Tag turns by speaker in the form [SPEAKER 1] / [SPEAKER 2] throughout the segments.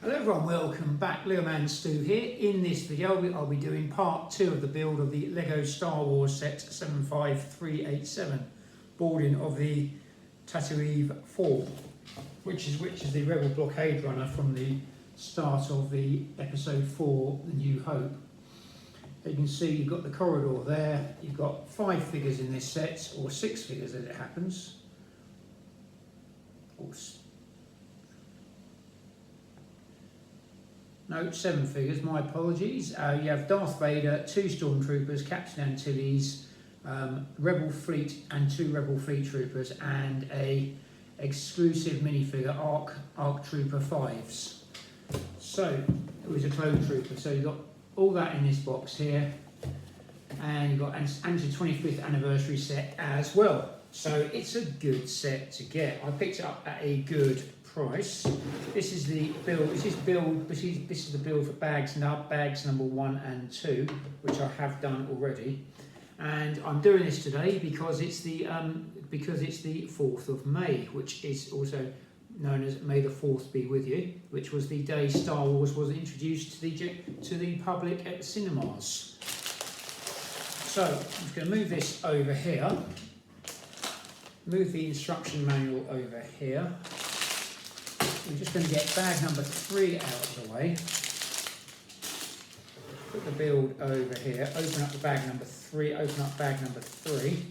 [SPEAKER 1] Hello everyone, welcome back. Lego Man Stu here. In this video I'll be doing part 2 of the build of the Lego Star Wars set 75387, boarding of the Tantive 4, which is the Rebel blockade runner from the start of the episode 4, The New Hope. You can see you've got the corridor there, you've got 5 figures in this set, or 6 figures as it happens. No, 7 figures, my apologies. You have Darth Vader, 2 Stormtroopers, Captain Antilles, Rebel Fleet and 2 Rebel Fleet Troopers, and a exclusive minifigure Arc Trooper 5s. So, it was a clone trooper, so you've got all that in this box here, and you've got an Antilles 25th anniversary set as well. So it's a good set to get. I picked it up at a good price. This is the build. This is the build for bags number 1 and 2, which I have done already. And I'm doing this today because it's the 4th of May, which is also known as May the 4th be with you, which was the day Star Wars was introduced to the public at cinemas. So I'm just going to move this over here. Move the instruction manual over here. We're just going to get bag number 3 out of the way. Put the build over here. Open up the bag number 3. Open up bag number 3.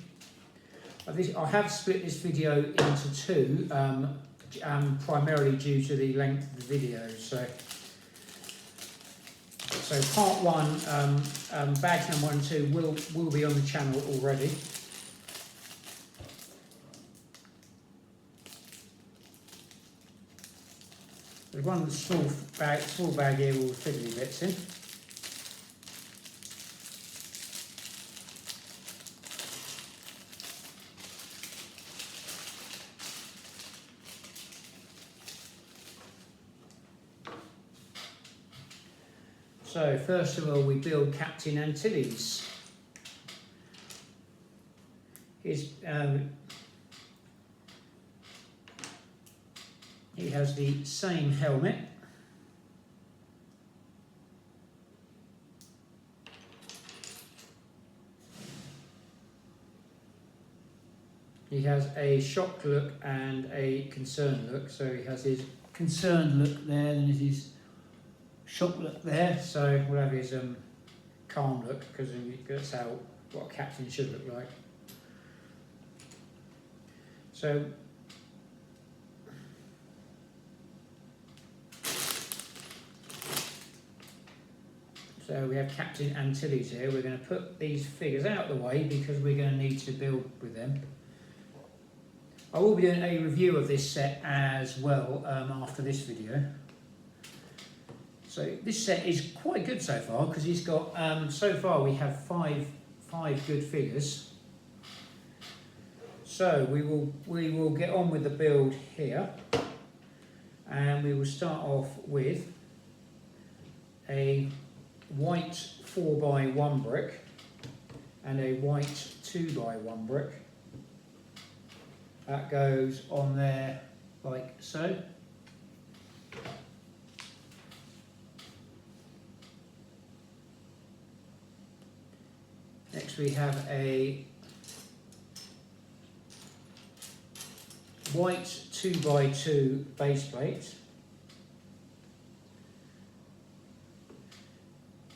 [SPEAKER 1] I have split this video into 2, primarily due to the length of the video. So part 1, bags number 1 and 2 will be on the channel already. There's one small bag here with fiddly bits in. So first of all, we build Captain Antilles. He has the same helmet. He has a shocked look and a concerned look. So he has his concerned look there, and his shocked look there. So we'll have his calm look, because that's what a captain should look like. So we have Captain Antilles here. We're going to put these figures out of the way because we're going to need to build with them. I will be doing a review of this set as well after this video. So this set is quite good so far because he's got, so far we have five good figures. So we will get on with the build here, and we will start off with a white 4x1 brick and a white 2x1 brick. That goes on there like so. Next we have a white 2x2 base plate,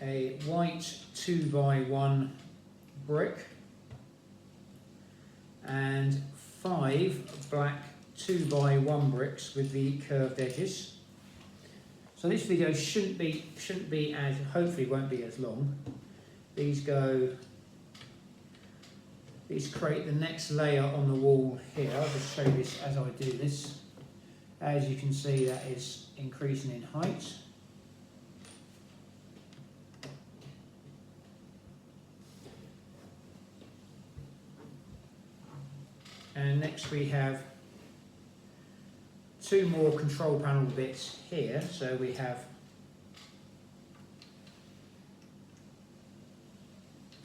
[SPEAKER 1] a white 2x1 brick, and 5 black 2x1 bricks with the curved edges. So this video shouldn't be as, hopefully won't be as long. These create the next layer on the wall here. I'll just show you this as I do this. As you can see, that is increasing in height. And next we have 2 more control panel bits here. So we have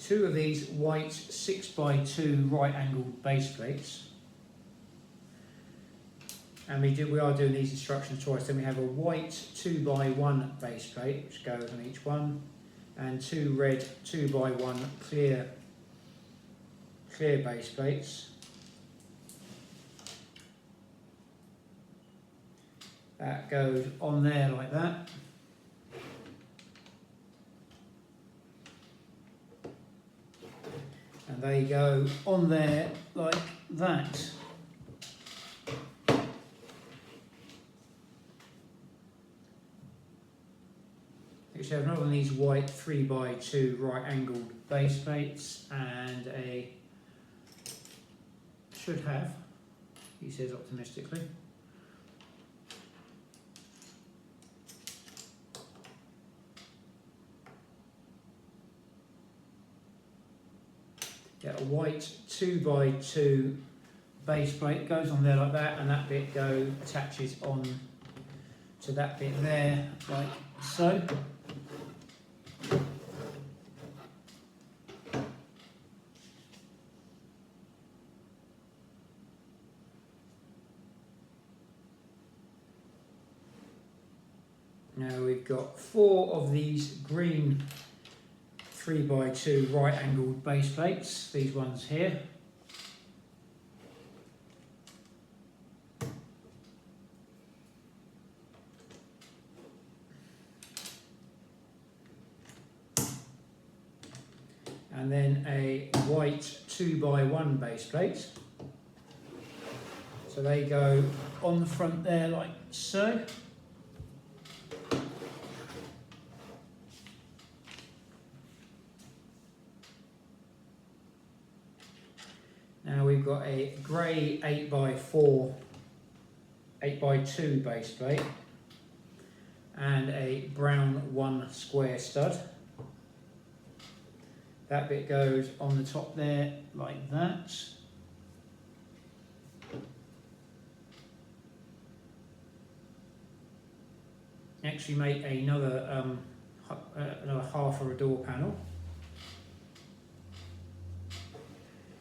[SPEAKER 1] 2 of these white 6x2 right angled base plates, and we are doing these instructions twice. Then we have a white 2x1 base plate, which goes on each one, and two red 2x1 clear base plates. That goes on there like that. And they go on there like that. Next we have another one of these white 3x2 right angled base plates, and should have, he says optimistically, a white 2x2 base plate goes on there like that, and that bit attaches on to that bit there like so. Now we've got 4 of these green 3x2 right angled base plates, these ones here. And then a white 2x1 base plate. So they go on the front there like so. Now we've got a grey 8x2 base plate and a brown 1 square stud. That bit goes on the top there like that. Next we make another half of a door panel.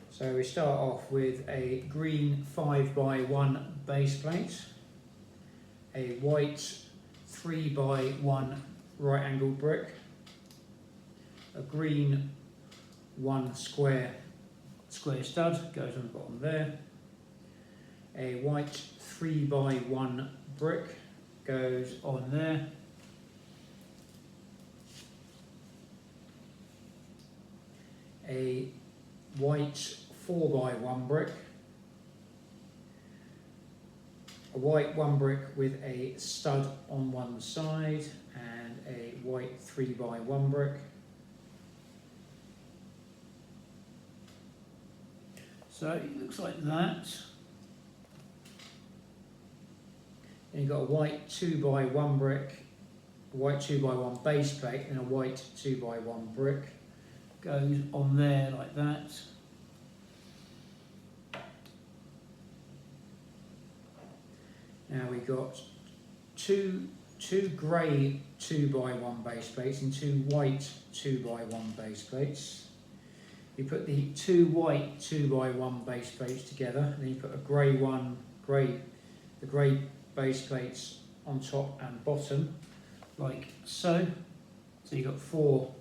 [SPEAKER 1] So we start off with a green 5x1 base plate, a white 3x1 right angled brick, a green 1 square stud goes on the bottom there, a white 3x1 brick goes on there, a white 4x1 brick, a white 1 brick with a stud on one side, and a white 3x1 brick. So it looks like that. Then you've got a white 2x1 brick, a white 2x1 base plate, and a white 2x1 brick goes on there like that. Now we've got two grey 2x1 base plates and 2 white 2x1 base plates. You put the 2 white 2x1 base plates together, and then you put a the grey base plates on top and bottom, like so. So you've got 4,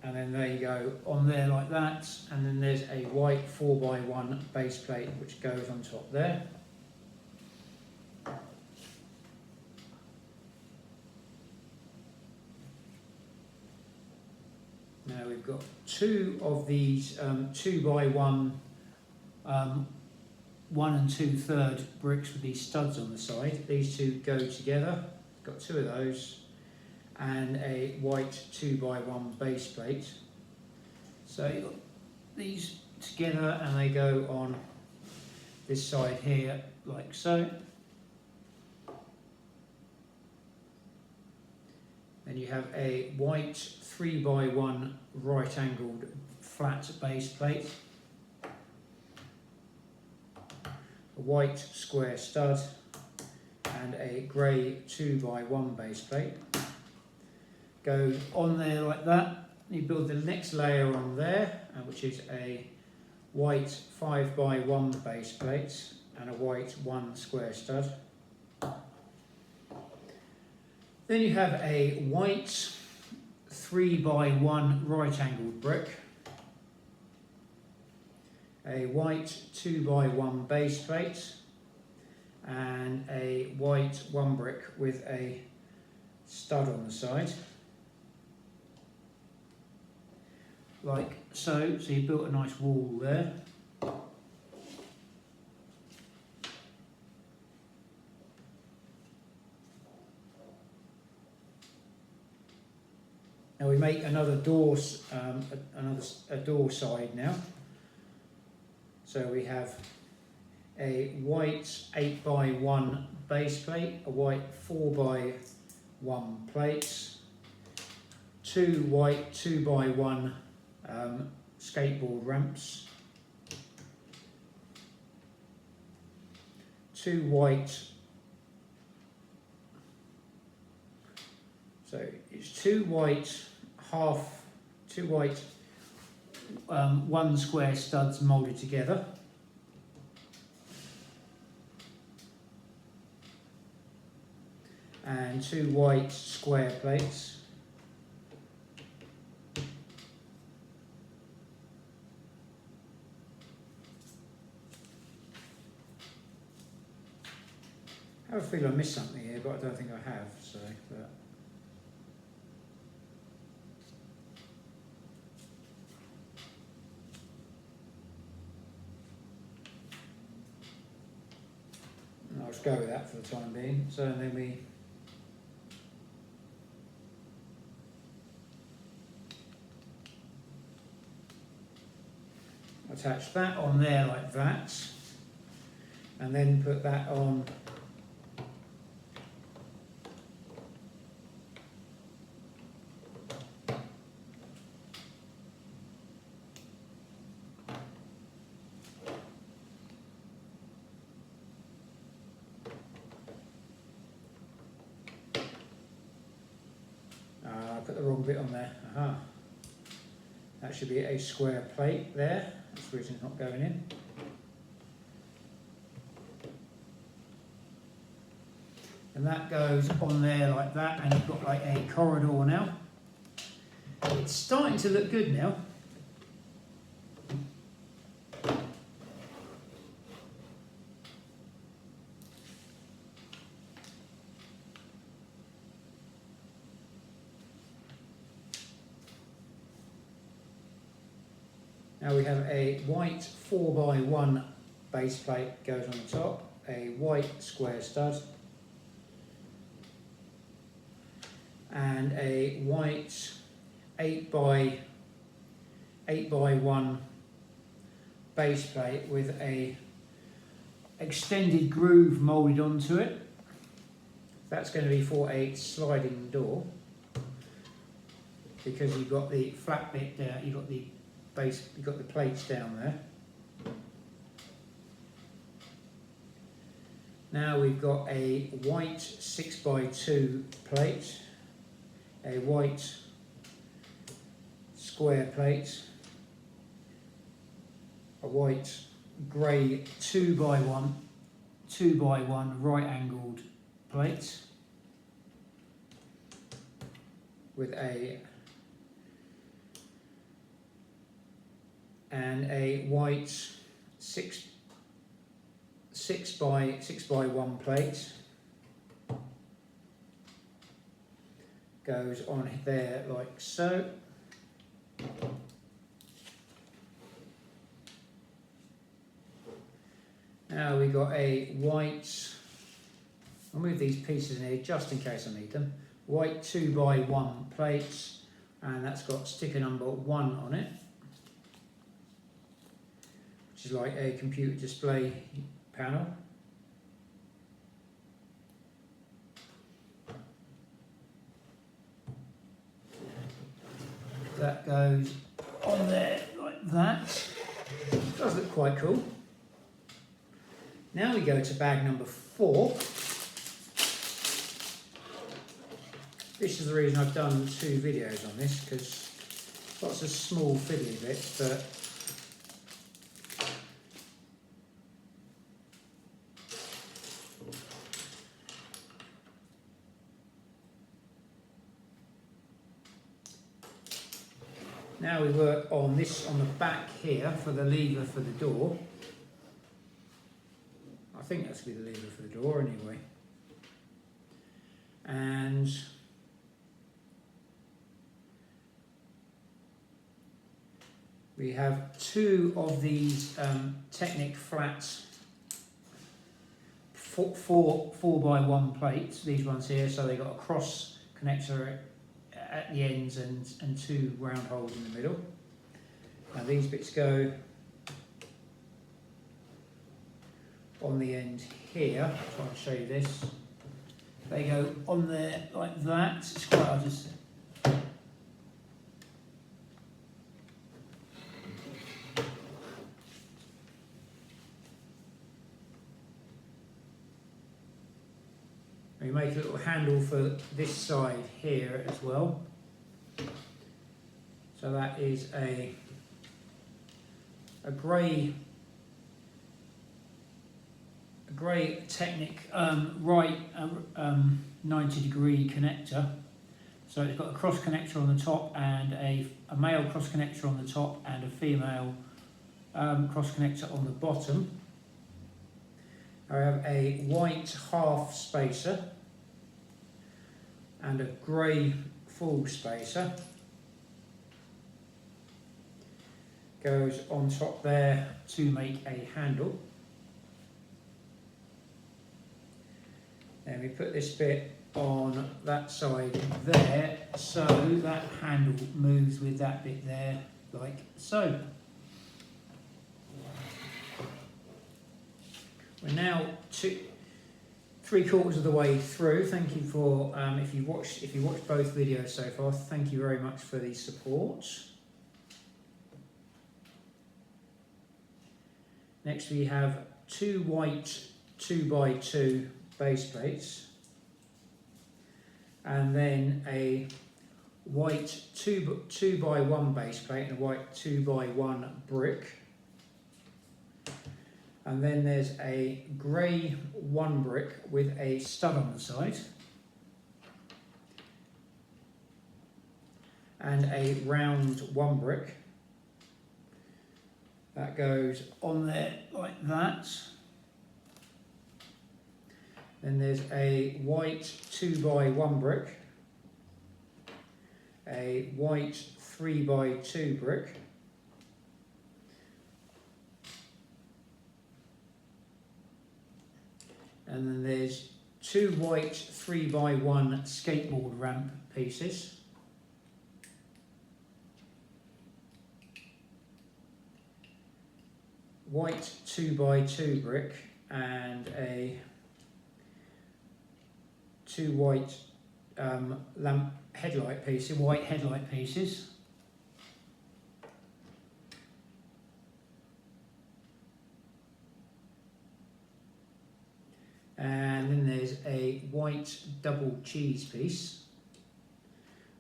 [SPEAKER 1] and then there you go on there like that, and then there's a white 4x1 base plate which goes on top there. Now we've got 2 of these 2x1 1 2/3 bricks with these studs on the side. These 2 go together. Got 2 of those, and a white 2x1 base plate. So you've got these together, and they go on this side here like so. Then you have a white 3x1 right angled flat base plate, a white square stud, and a grey 2x1 base plate. Goes on there like that. You build the next layer on there, which is a white 5x1 base plate and a white 1 square stud. Then you have a white 3x1 right angled brick, a white 2x1 base plate, and a white 1 brick with a stud on the side, like so. So you built a nice wall there. Now we make another door, a door side now. So we have a white 8x1 base plate, a white 4x1 plates, 2 white 2x1 skateboard ramps, 2 white, so it's 2 white 1 square studs moulded together, and 2 white square plates, I have a feeling I missed something here, but I don't think I have. So, but I'll just go with that for the time being. So then we attach that on there like that, and then put that on I put the wrong bit on there. Aha. That should be a square plate there. That's the reason it's not going in. And that goes on there like that, and you've got like a corridor now. It's starting to look good now. Now we have a white 4x1 base plate goes on the top, a white square stud, and a white 8x1 base plate with a extended groove moulded onto it. That's going to be for a sliding door, because you've got the flat bit there, you've got the base, you've got the plates down there. Now we've got a white 6x2 plate, a white square plate, a white grey 2x1 right angled plate with a white 6x1 plate goes on there like so. Now we've got a white, I'll move these pieces in here just in case I need them, white 2x1 plates, and that's got sticker number 1 on it, which is like a computer display panel. That goes on there like that. Does look quite cool. Now we go to bag number 4. This is the reason I've done 2 videos on this, because lots of small fiddly bits, but Now we work on this on the back here for the lever for the door. I think that's going to be the lever for the door anyway. And we have two of these Technic flats 4x1 plates, these ones here, so they've got a cross connector at the ends and two round holes in the middle. Now these bits go on the end here. I'll try and show you this. They go on there like that. It's quite hard to see. We make a little handle for this side here as well. So that is a grey Technic right 90-degree connector. So it's got a cross connector on the top and a male cross connector on the top and a female cross connector on the bottom. I have a white half spacer and a grey full spacer. Goes on top there to make a handle. And we put this bit on that side there, so that handle moves with that bit there, like so. We're now 3/4 of the way through. Thank you for if you watched both videos so far. Thank you very much for the support. Next we have two white 2x2 base plates, and then a white 2x1 base plate and a white 2x1 brick. And then there's a grey 1 brick with a stud on the side. And a round 1 brick. That goes on there like that. Then there's a white 2x1 brick. A white 3x2 brick. And then there's two white 3x1 skateboard ramp pieces. White 2x2 brick and a two white lamp headlight pieces, white headlight pieces. And then there's a white double cheese piece,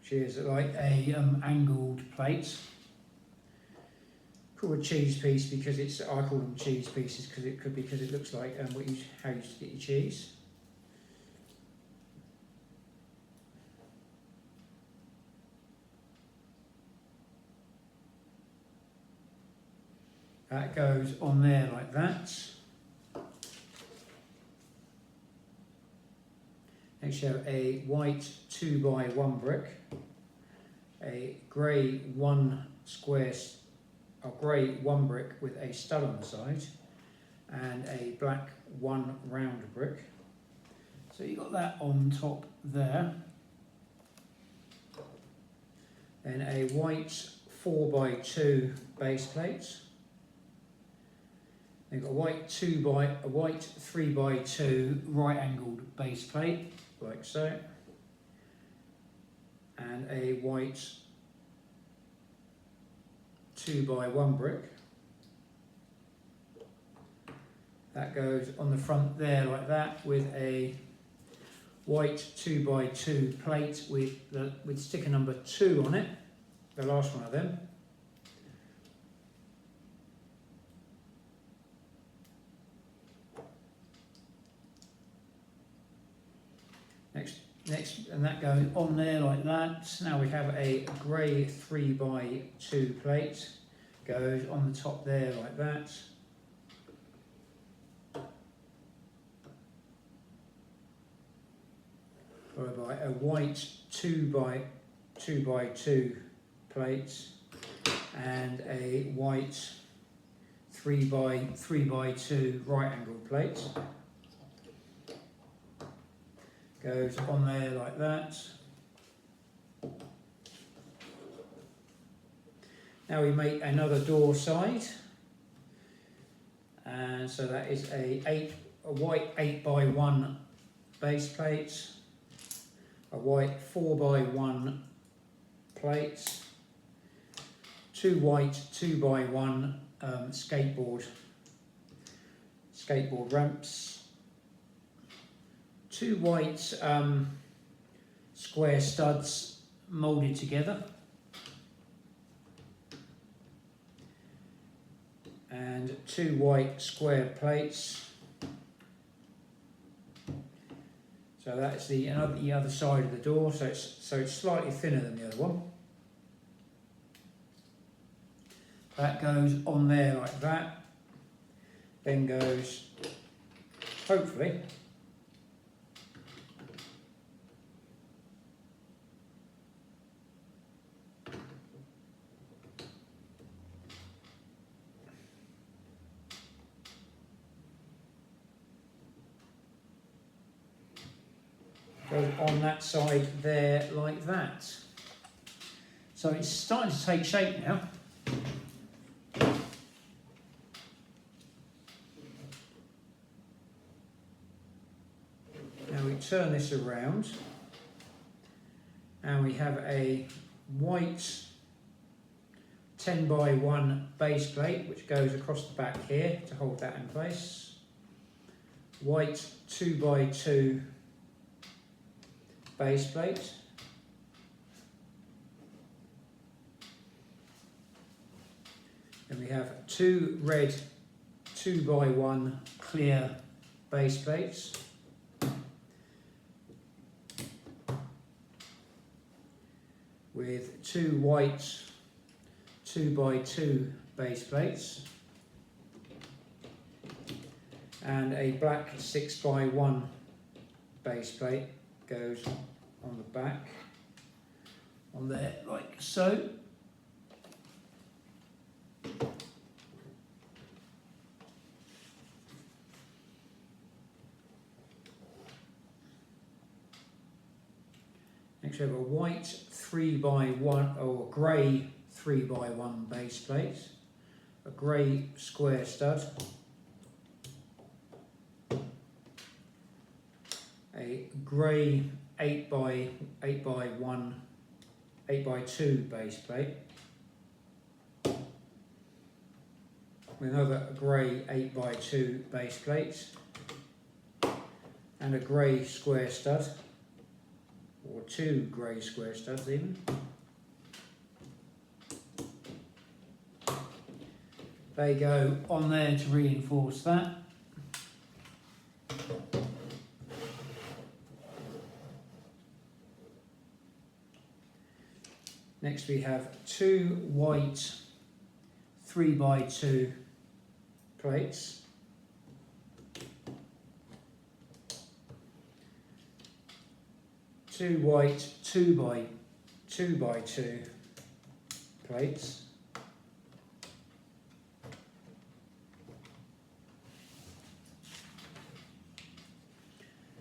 [SPEAKER 1] which is like a angled plate. Called a cheese piece because I call them cheese pieces because it looks like how you used to get your cheese. That goes on there like that. Next you have a white 2x1 brick, a grey 1 brick with a stud on the side, and a black 1 round brick. So you've got that on top there. Then a white 4x2 base plate. Then you've got a white 3x2 right angled base plate, like so, and a white 2x1 brick. That goes on the front there like that with a white 2x2 plate with sticker number 2 on it, the last one of them. Next, and that goes on there like that. Now we have a grey 3x2 plate, goes on the top there like that. Followed by a white 2x2 plate and a white 3x2 right angle plate. Goes on there like that. Now we make another door side, and so that is a white 8x1 base plate, a white 4x1 plate, two white 2x1 skateboard ramps, two white square studs moulded together, and two white square plates. So that's the other side of the door. So it's slightly thinner than the other one. That goes on there like that. Then goes, hopefully, goes on that side there like that. So it's starting to take shape now. Now we turn this around and we have a white 10x1 base plate which goes across the back here to hold that in place. White 2x2 base plate. And we have two red 2x1 clear base plates. With two white 2x2 base plates. And a black 6x1 base plate goes on the back, on there like so. Next we have a white 3x1 or grey 3x1 base plate, a grey square stud, a grey 8x2 base plate, with another grey 8x2 base plate, and a grey square stud, or two grey square studs even. They go on there to reinforce that. Next we have two white 3x2 plates. Two white 2x2 plates.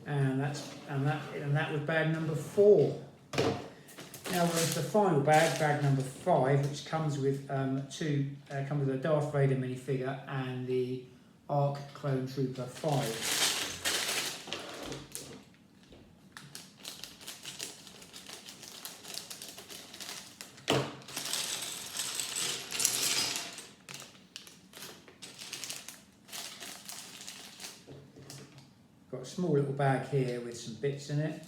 [SPEAKER 1] And that was bag number 4. Now there's the final bag, bag number 5, which comes with comes with a Darth Vader minifigure and the ARC Clone Trooper 5. Got a small little bag here with some bits in it.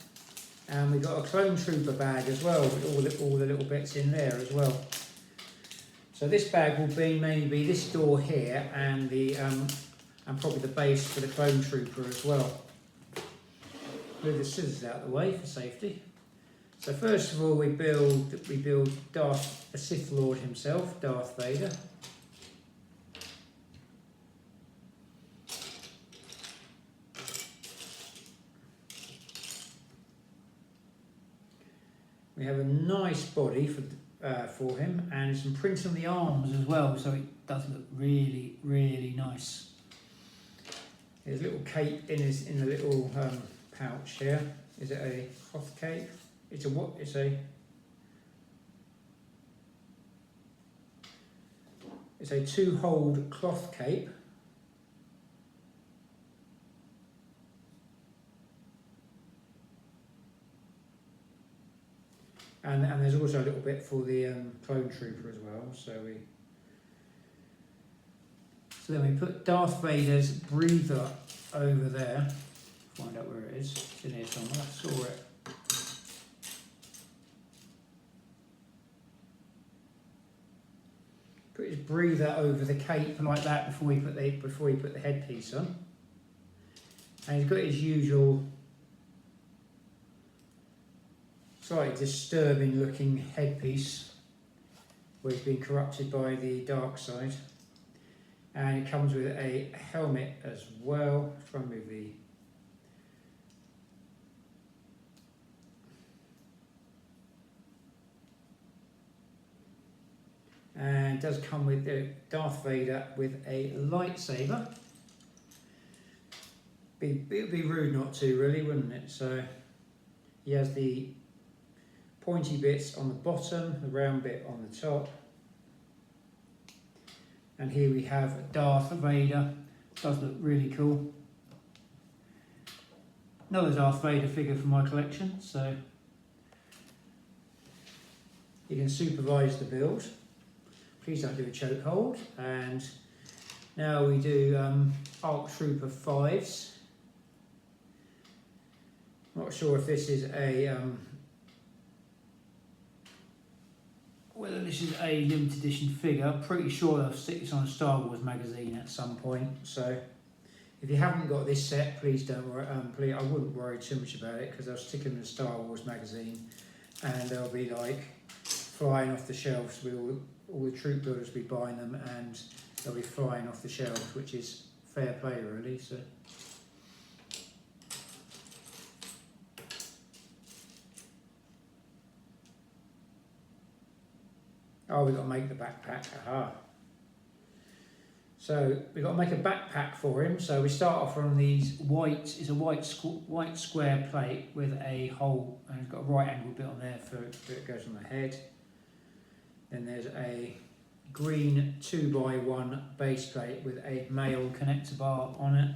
[SPEAKER 1] And we've got a Clone Trooper bag as well, with all the little bits in there as well. So this bag will be maybe this door here and the and probably the base for the Clone Trooper as well. Move the scissors out of the way for safety. So first of all, we build Darth, the Sith Lord himself, Darth Vader. We have a nice body for him, and some prints on the arms as well, so it does look really, really nice. There's a little cape in the little pouch here. Is it a cloth cape? It's a what? It's a two-holed cloth cape. And there's also a little bit for the clone trooper as well. So then we put Darth Vader's breather over there. Find out where it is. It's in here somewhere. I saw it. Put his breather over the cape like that before we put the headpiece on. And he's got his usual slightly disturbing looking headpiece where he's been corrupted by the dark side, and it comes with a helmet as well. Try and move the and it does come with Darth Vader with a lightsaber. It'd be rude not to, really, wouldn't it? So he has the pointy bits on the bottom, the round bit on the top. And here we have Darth Vader. Does look really cool. Another Darth Vader figure from my collection, so you can supervise the build. Please don't do a choke hold. And now we do ARC Trooper 5s. Not sure if this is a whether this is a limited edition figure. Pretty sure they'll stick this on a Star Wars magazine at some point. So if you haven't got this set, please don't worry. Please, I wouldn't worry too much about it, because they'll stick them in a Star Wars magazine, and they'll be like flying off the shelves. All the troop builders will be buying them, and they'll be flying off the shelves, which is fair play, really. So. Oh, we've got to make the backpack. Aha. So we've got to make a backpack for him. So we start off on these white. It's a white square plate with a hole, and it's got a right angle bit on there for it goes on the head. Then there's a green 2x1 base plate with a male connector bar on it.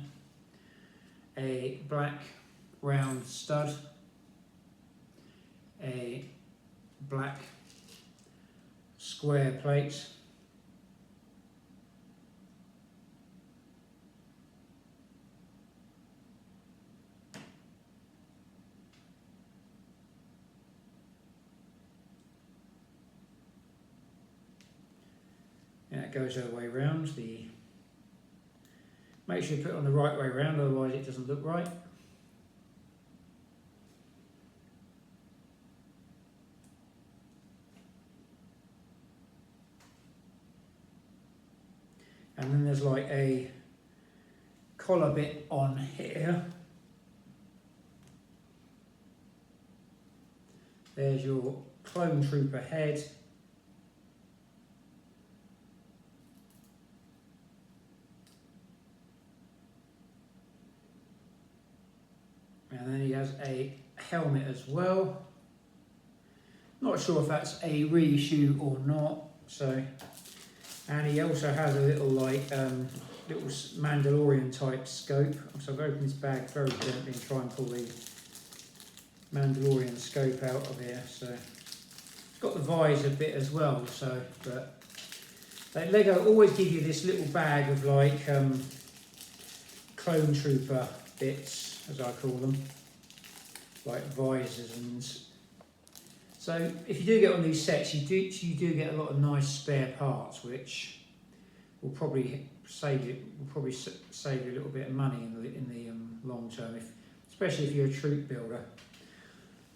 [SPEAKER 1] A black round stud. A black square plate, and it goes the other way around. Make sure you put it on the right way around, otherwise it doesn't look right. And then there's like a collar bit on here. There's your clone trooper head. And then he has a helmet as well. Not sure if that's a reissue or not. So. And he also has a little little Mandalorian type scope. So I've opened this bag very gently and try and pull the Mandalorian scope out of here. So it's got the visor bit as well. So, but Lego always give you this little bag of like clone trooper bits, as I call them, like visors and. So if you do get on these sets, you do get a lot of nice spare parts, which will probably save you a little bit of money in the long term, especially if you're a troop builder.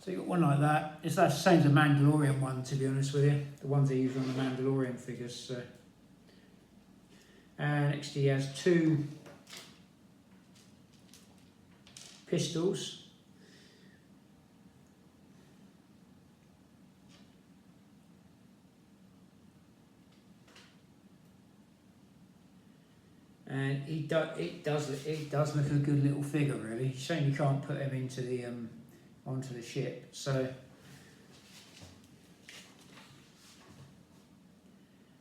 [SPEAKER 1] So you've got one like that. It's the same as the Mandalorian one, to be honest with you. The ones they use on the Mandalorian figures. So. And next he has 2 pistols. And it does look a good little figure, really. Shame you can't put him into the onto the ship. So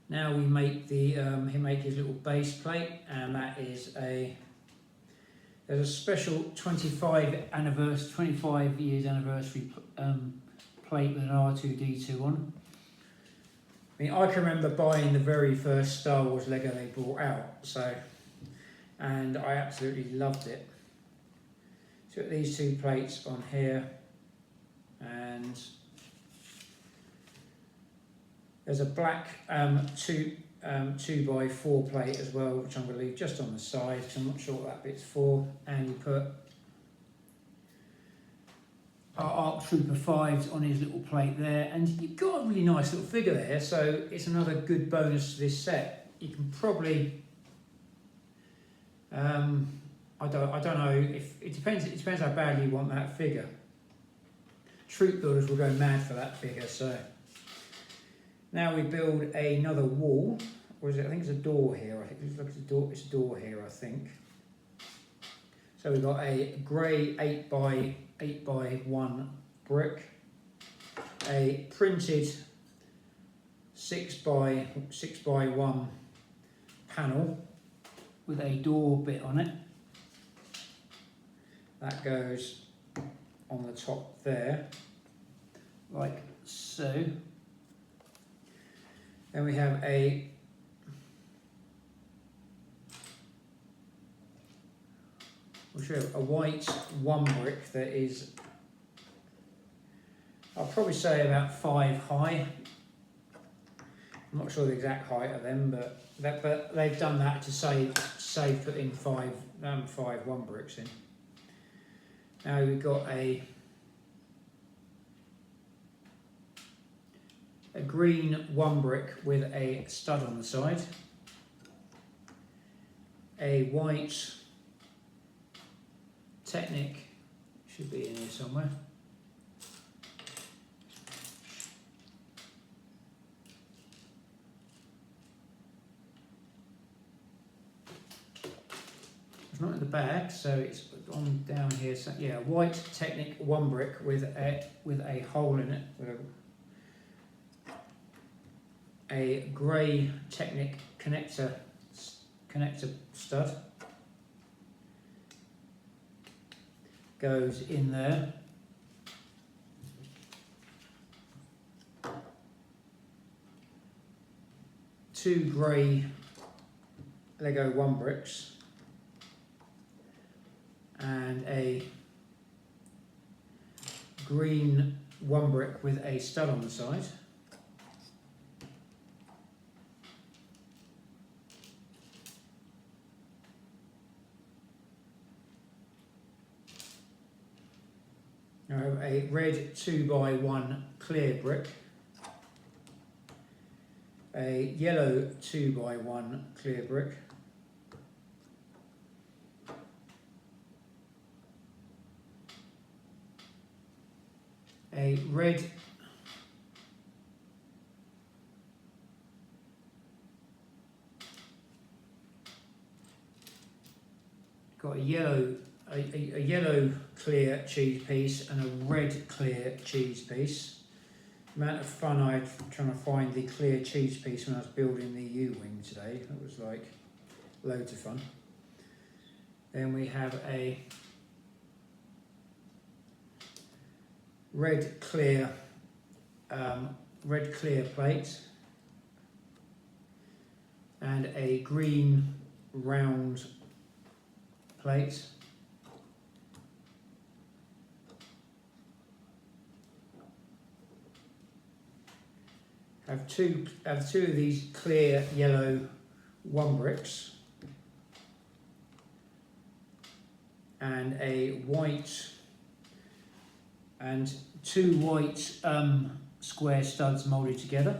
[SPEAKER 1] now we make the he make his little base plate, and that is there's a special 25 years anniversary plate with an R2D2 on. I mean, I can remember buying the very first Star Wars Lego they brought out, and I absolutely loved it. So got these 2 plates on here, and there's a black 2x4 plate as well, which I'm going to leave just on the side because I'm not sure what that bit's for. And you put our ARC Trooper 5s on his little plate there, and you've got a really nice little figure there. So it's another good bonus to this set. You can probably, I don't know if it depends. It depends how badly you want that figure. Troop builders will go mad for that figure. So. Now we build another wall, or is it? I think it's a door here. I think it's a door. It's a door here, I think. So we've got a grey 8x1 brick, a printed 6x1 panel with a door bit on it. That goes on the top there, like so. Then we have a white 1 brick that is, I'll probably say about 5 high. I'm not sure the exact height of them, but they've done that to save putting 5 1 bricks in. Now we've got a green 1 brick with a stud on the side, a white Technic, should be in here somewhere, it's not in the bag, so it's on down here. So yeah, white Technic 1 brick with a hole in it, with a grey Technic connector stud goes in there. Two grey Lego 1 bricks and a green 1 brick with a stud on the side. Now I have a red 2x1 clear brick, a yellow 2x1 clear brick, a red got a yellow clear cheese piece and a red clear cheese piece. The amount of fun I had trying to find the clear cheese piece when I was building the U-wing today, that was like loads of fun. Then we have a red clear plate and a green round plate. I have two of these clear yellow 1 bricks and a white and two white square studs moulded together.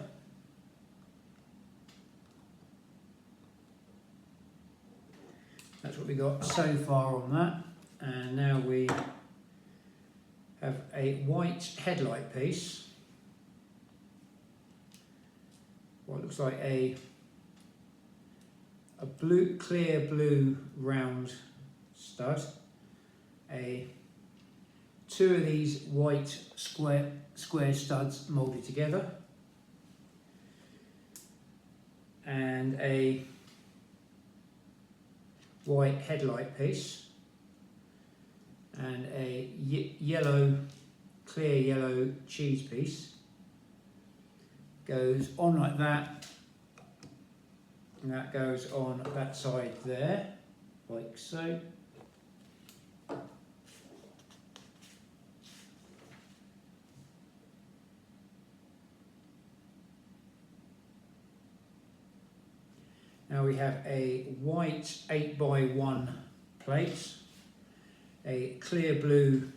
[SPEAKER 1] That's what we got so far on that. And now we have a white headlight piece. What looks like a blue, clear blue round stud. Two of these white square studs moulded together, and a white headlight piece, and a clear yellow cheese piece. Goes on like that, and that goes on that side there, like so. Now we have a white 8x1 plate, a clear blue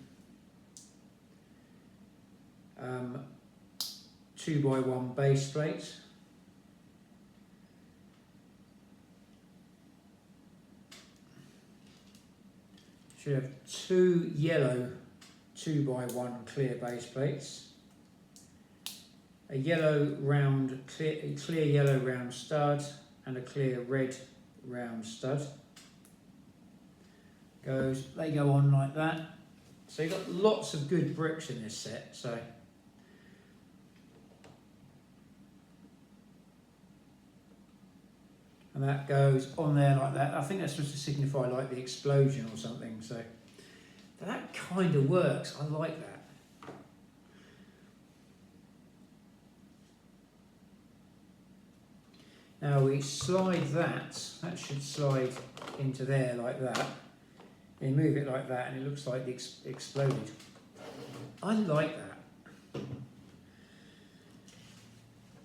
[SPEAKER 1] 2x1 base plate, should have two yellow 2x1 clear base plates, a yellow round clear yellow round stud, and a clear red round stud. They go on like that. So you've got lots of good bricks in this set. So and that goes on there like that. I think that's supposed to signify like the explosion or something. So that kind of works. I like that. Now we slide that should slide into there like that. You move it like that and it looks like it's exploded. I like that.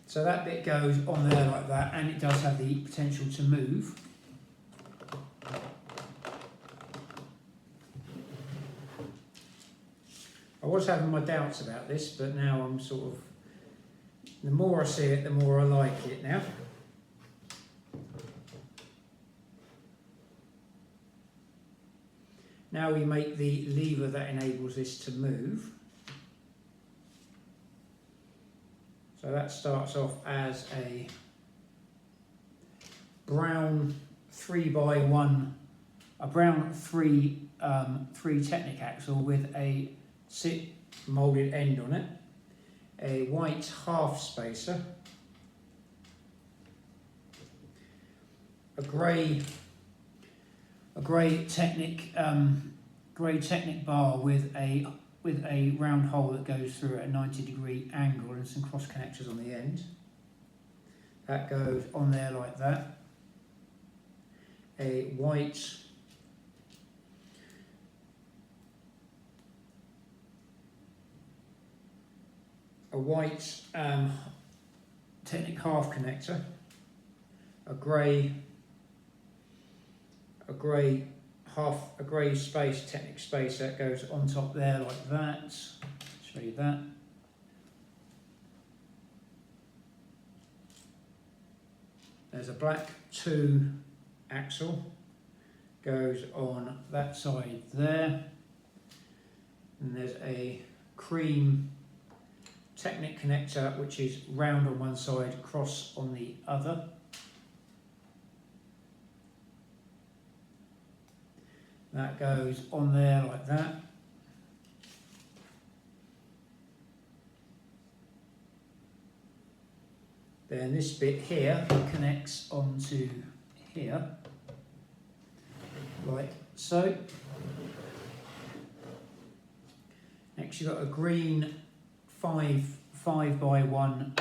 [SPEAKER 1] So that bit goes on there like that, and it does have the potential to move. I was having my doubts about this, but now I'm sort of, the more I see it, the more I like it now. Now we make the lever that enables this to move. So that starts off as a brown 3x1, a brown 3 Technic axle with a moulded end on it, a white half spacer, a grey Technic bar with a round hole that goes through at a 90-degree angle and some cross connectors on the end. That goes on there like that. A white Technic half connector, a grey space Technic space that goes on top there like that. Show you that. There's a black 2 axle, goes on that side there, and there's a cream Technic connector which is round on one side, cross on the other. That goes on there like that. Then this bit here connects onto here, like so. Next you've got a green 5x1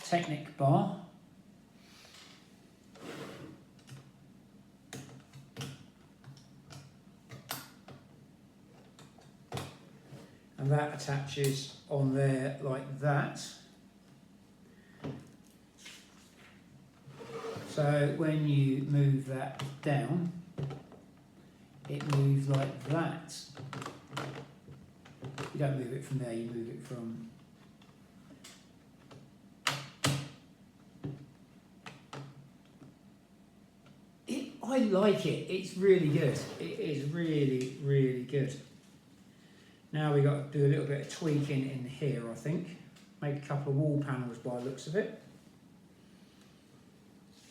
[SPEAKER 1] Technic bar. And that attaches on there like that. So when you move that down, it moves like that. You don't move it from there, you move it from... I like it, it's really good. It is really, really good. Now we've got to do a little bit of tweaking in here, I think. Make a couple of wall panels by the looks of it.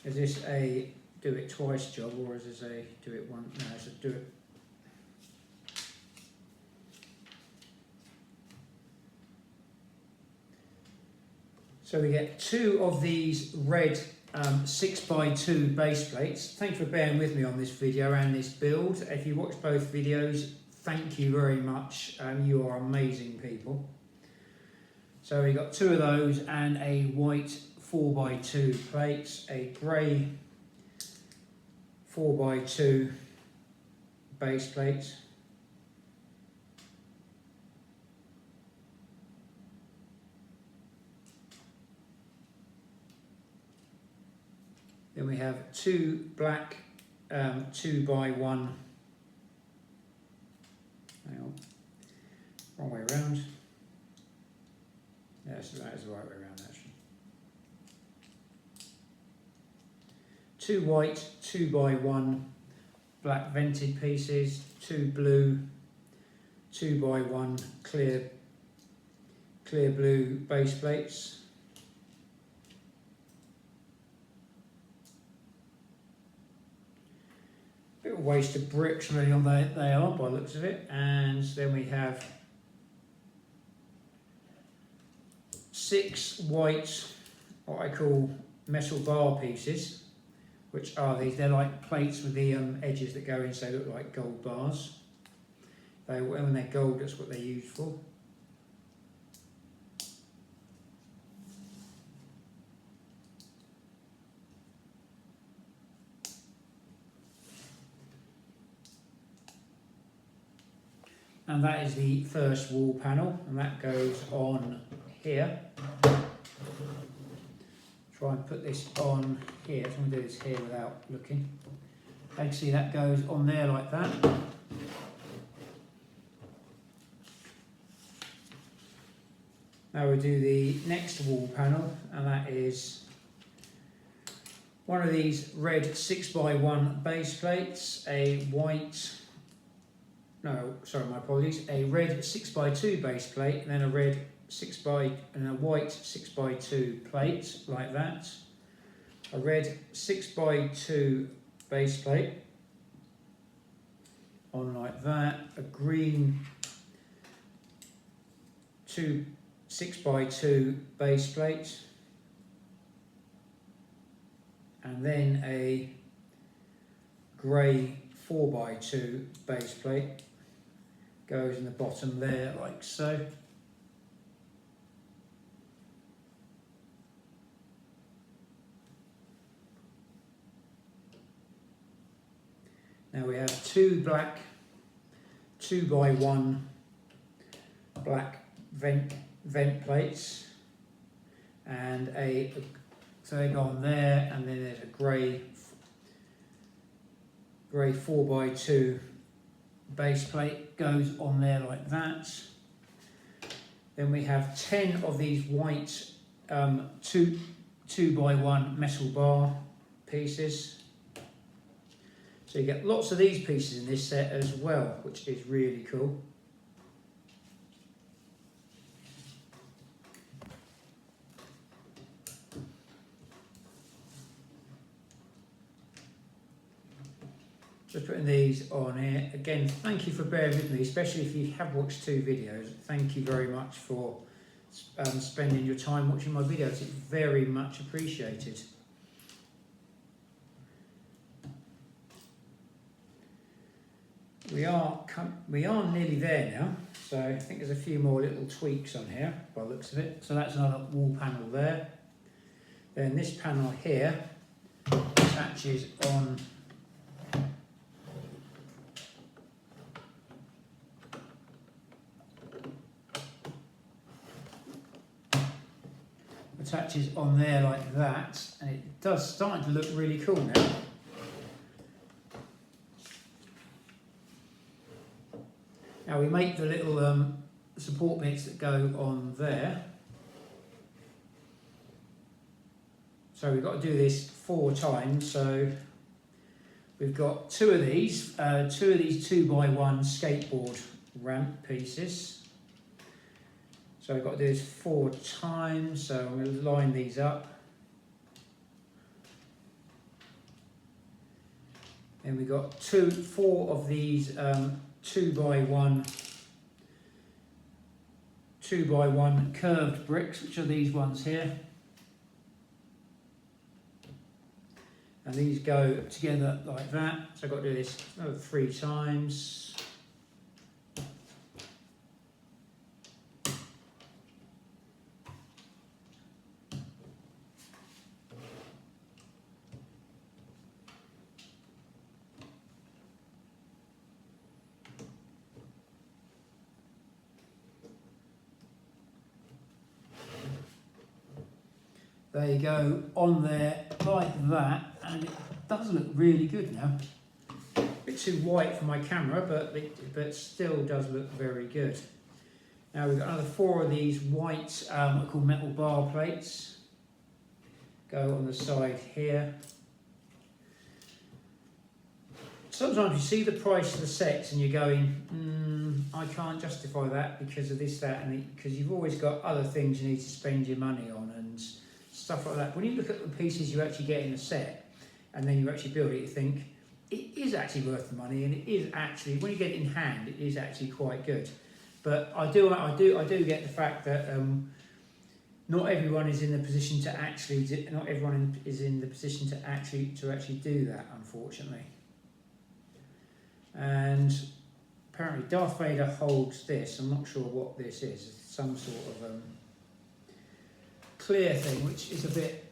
[SPEAKER 1] Is this a do it twice job, or is this a do it once? No, it's a do it. So we get 2 of these red 6x2 base plates. Thanks for bearing with me on this video and this build. If you watch both videos, thank you very much. You are amazing people. So we got 2 of those and a white 4x2 plates, a grey 4x2 base plate. Then we have 2 black 2x1. Hang on, wrong way around. Yes, that is the right way around actually. 2 white 2x1 black vented pieces, 2 blue 2x1 clear blue base plates. Bit of waste of bricks really on they are by the looks of it. And then we have 6 white, what I call metal bar pieces, which are these. They're like plates with the edges that go in, so they look like gold bars. When they're gold, that's what they're used for. And that is the first wall panel, and that goes on here. Try and put this on here. So I'm going to do this here without looking. You can see that goes on there like that. Now we'll do the next wall panel, and that is one of these red 6x1 base plates, a white, no, sorry, my apologies, a red 6x2 base plate, and then a red 6x and a white 6x2 plate like that, a red 6x2 base plate on like that, a green 6x2 base plate, and then a grey 4x2 base plate goes in the bottom there like so. Now we have 2 black 2x1 black vent plates, and so they go on there, and then there's a grey 4x2 base plate goes on there like that. Then we have 10 of these white 2x1 metal bar pieces. So you get lots of these pieces in this set as well, which is really cool. Just putting these on here. Again, thank you for bearing with me, especially if you have watched 2 videos. Thank you very much for spending your time watching my videos. It's very much appreciated. We are nearly there now, so I think there's a few more little tweaks on here by the looks of it. So that's another wall panel there. Then this panel here attaches on there like that, and it does starting to look really cool now. Now we make the little support bits that go on there. So we've got to do this 4 times. So we've got two of these 2x1 skateboard ramp pieces. So we've got to do this 4 times. So I'm going to line these up. And we've got 4 of these 2x1 curved bricks, which are these ones here. And these go together like that. So I've got to do this 3 times. There you go, on there like that, and it does look really good now. A bit too white for my camera, but still does look very good. Now we've got another 4 of these white, what are called metal bar plates. Go on the side here. Sometimes you see the price of the sets and you're going, I can't justify that because of this, that, and because you've always got other things you need to spend your money on and stuff like that. When you look at the pieces you actually get in a set and then you actually build it, you think it is actually worth the money, and it is actually, when you get it in hand, it is actually quite good. But I do get the fact that not everyone is in the position to actually do that, unfortunately. And apparently Darth Vader holds this. I'm not sure what this is. It's some sort of clear thing, which is a bit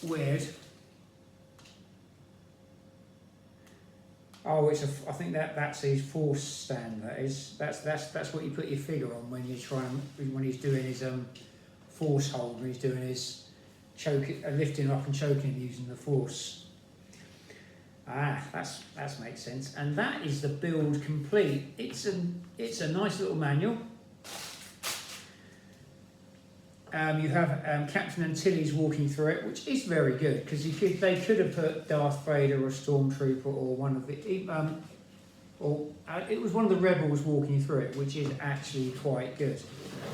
[SPEAKER 1] weird. Oh, I think that's his force stand. That's what you put your figure on when he's doing his force hold, when he's doing his lifting up and choking him using the force. That makes sense. And that is the build complete. It's a nice little manual. You have Captain Antilles walking through it, which is very good, because they could have put Darth Vader or a Stormtrooper or one of the, it was one of the rebels walking through it, which is actually quite good.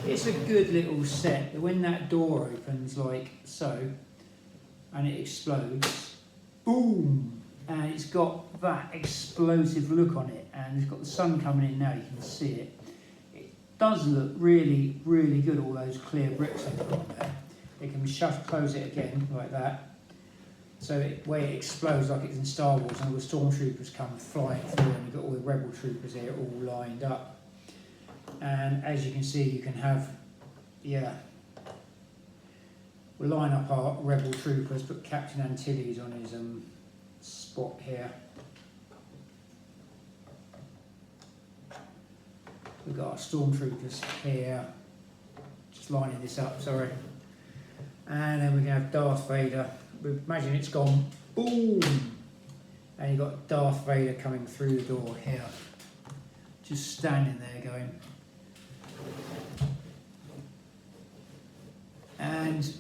[SPEAKER 1] It's a good little set. When that door opens like so, and it explodes, boom, and it's got that explosive look on it, and it's got the sun coming in now. You can see it. Does look really, really good, all those clear bricks they've got on there. They can close it again, like that. So where it explodes like it's in Star Wars, and all the Stormtroopers come flying through, and you've got all the Rebel troopers here all lined up. And as you can see, you can have, we'll line up our Rebel troopers, put Captain Antilles on his spot here. We've got our Stormtroopers here, just lining this up, sorry. And then we can have Darth Vader. Imagine it's gone, boom! And you've got Darth Vader coming through the door here. Just standing there going. And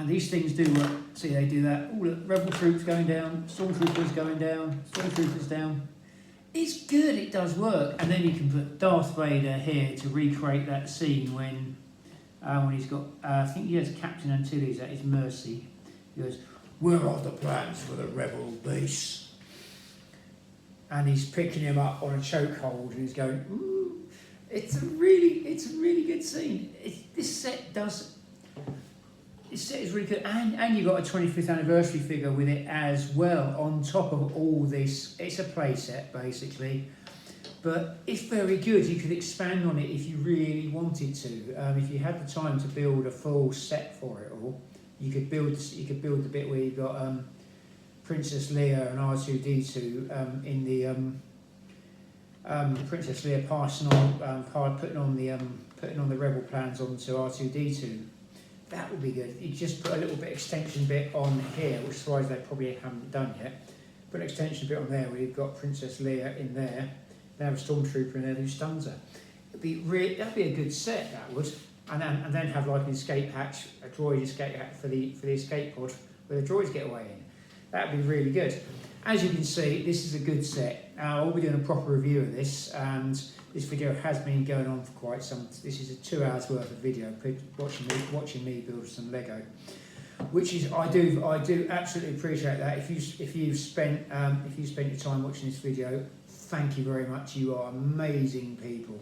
[SPEAKER 1] these things do work. See, they do that. All the Rebel troops going down, Stormtroopers going down, Stormtroopers down. It's good, it does work. And then you can put Darth Vader here to recreate that scene when he's got, I think he has Captain Antilles at his mercy. He goes, "Where are the plans for the rebel base?" And he's picking him up on a chokehold, and he's going, "Ooh." It's a really good scene. This set is really good, and you've got a 25th anniversary figure with it as well on top of all this. It's a play set basically, but it's very good. You could expand on it if you really wanted to. If you had the time to build a full set for it all, you could build the bit where you've got Princess Leia and R2-D2 in the Princess Leia putting on the rebel plans onto R2-D2. That would be good. You just put a little bit extension bit on here, which surprised they probably haven't done yet. Put an extension bit on there where you've got Princess Leia in there, They have a Stormtrooper in there who stuns her. That'd be a good set, that would. And then have like an escape hatch, a droid escape hatch for the escape pod where the droids get away in. That'd be really good. As you can see, this is a good set. I'll be doing a proper review of this, and this video has been going on for quite some. This is a 2 hours worth of video, watching me build some Lego, which is I do absolutely appreciate that. If you've spent your time watching this video, thank you very much. You are amazing people.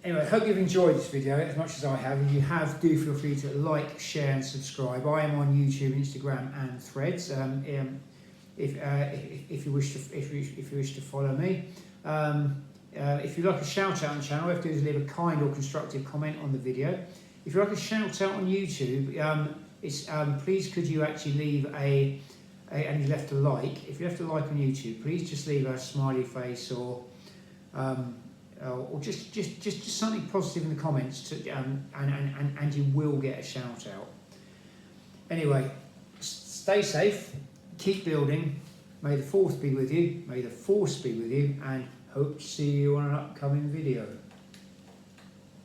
[SPEAKER 1] Anyway, I hope you've enjoyed this video as much as I have. If you have, do feel free to like, share and subscribe. I am on YouTube, Instagram and Threads. If you wish to follow me. If you'd like a shout out on the channel, all you have to do is leave a kind or constructive comment on the video. If you'd like a shout out on YouTube, please could you actually leave and you left a like. If you left a like on YouTube, please just leave a smiley face or just something positive in the comments, and you will get a shout out. Anyway, stay safe, keep building. May the Force be with you. May the Force be with you, and hope to see you on an upcoming video.